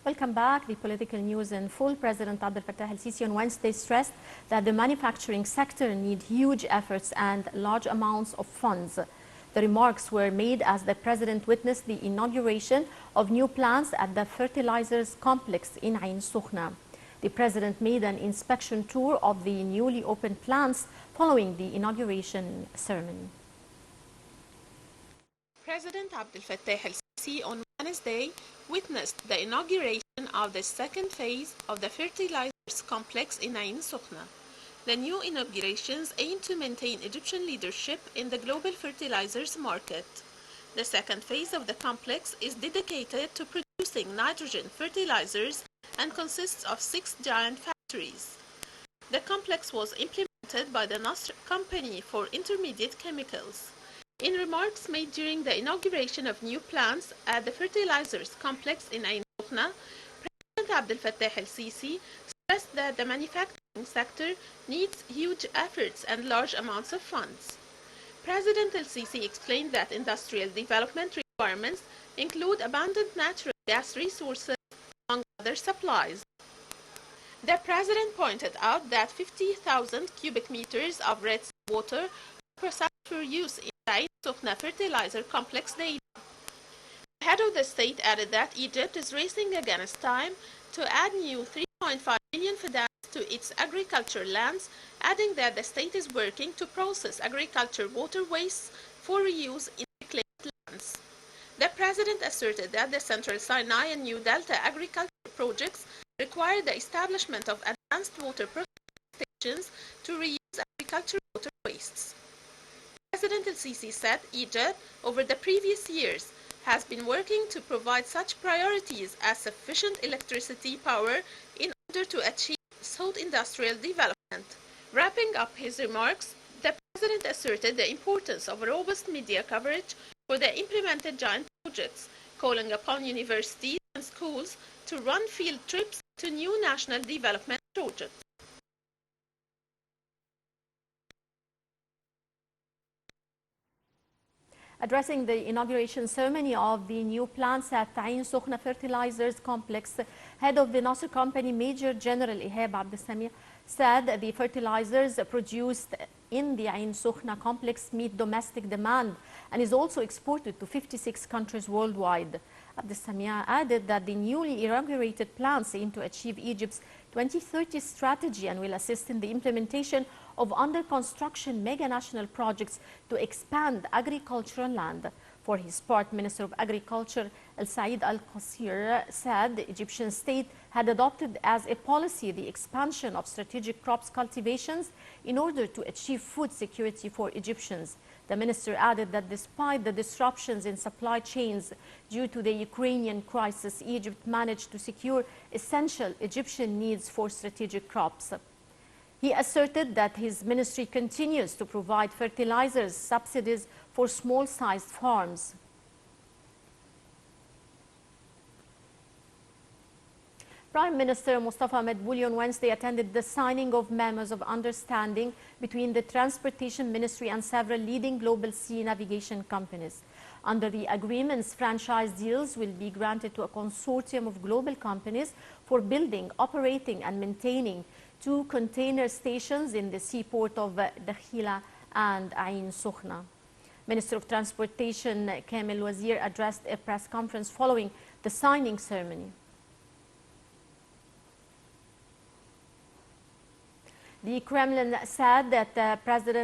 Welcome back. The political news in full. President Abdel Fattah el-Sisi on Wednesday stressed that the manufacturing sector needs huge efforts and large amounts of funds. The remarks were made as the president witnessed the inauguration of new plants at the fertilizers complex in Ain Sokhna. The president made an inspection tour of the newly opened plants following the inauguration ceremony. President Abdel Fattah el-Sisi on Wednesday witnessed the inauguration of the second phase of the fertilizers complex in Ain Sokhna. The new inaugurations aim to maintain Egyptian leadership in the global fertilizers market. The second phase of the complex is dedicated to producing nitrogen fertilizers and consists of 6 giant factories. The complex was implemented by the Nasr Company for Intermediate Chemicals. In remarks made during the inauguration of new plants at the fertilizers complex in Ain Sokhna, President Abdel Fattah el-Sisi stressed that the manufacturing sector needs huge efforts and large amounts of funds. President el-Sisi explained that industrial development requirements include abundant natural gas resources, among other supplies. The president pointed out that 50,000 cubic meters of red sea water are processed for use in the Ain Sokhna fertilizer complex daily. The head of the state added that Egypt is racing against time to add new 3.5 million fidans to its agriculture lands, adding that the state is working to process agriculture water wastes for reuse in reclaimed lands. The president asserted that the Central Sinai and New Delta agriculture projects require the establishment of advanced water processing stations to reuse agricultural water wastes. President el-Sisi said Egypt, over the previous years, has been working to provide such priorities as sufficient electricity power in order to achieve sought industrial development. Wrapping up his remarks, the president asserted the importance of robust media coverage for the implemented giant projects, calling upon universities and schools to run field trips to new national development projects. Addressing the inauguration ceremony of the new plants at Ain Sokhna Fertilizers Complex, head of the Nasr Company, Major General Ihab Abdessamia, said the fertilizers produced in the Ain Sokhna complex meet domestic demand and is also exported to 56 countries worldwide. Abdessamia added that the newly inaugurated plants aim to achieve Egypt's 2030 strategy and will assist in the implementation of under-construction mega-national projects to expand agricultural land. For his part, Minister of Agriculture El-Said Al-Qasir said the Egyptian state had adopted as a policy the expansion of strategic crops cultivations in order to achieve food security for Egyptians. The minister added that despite the disruptions in supply chains due to the Ukrainian crisis, Egypt managed to secure essential Egyptian needs for strategic crops. He asserted that his ministry continues to provide fertilizers subsidies for small-sized farms. Prime Minister Mustafa Madbouli on Wednesday attended the signing of memos of understanding between the Transportation Ministry and several leading global sea navigation companies. Under the agreements, franchise deals will be granted to a consortium of global companies for building, operating and maintaining 2 container stations in the seaport of Dakhila and Ain Sokhna. Minister of Transportation Kamel Wazir addressed a press conference following the signing ceremony. The Kremlin said that President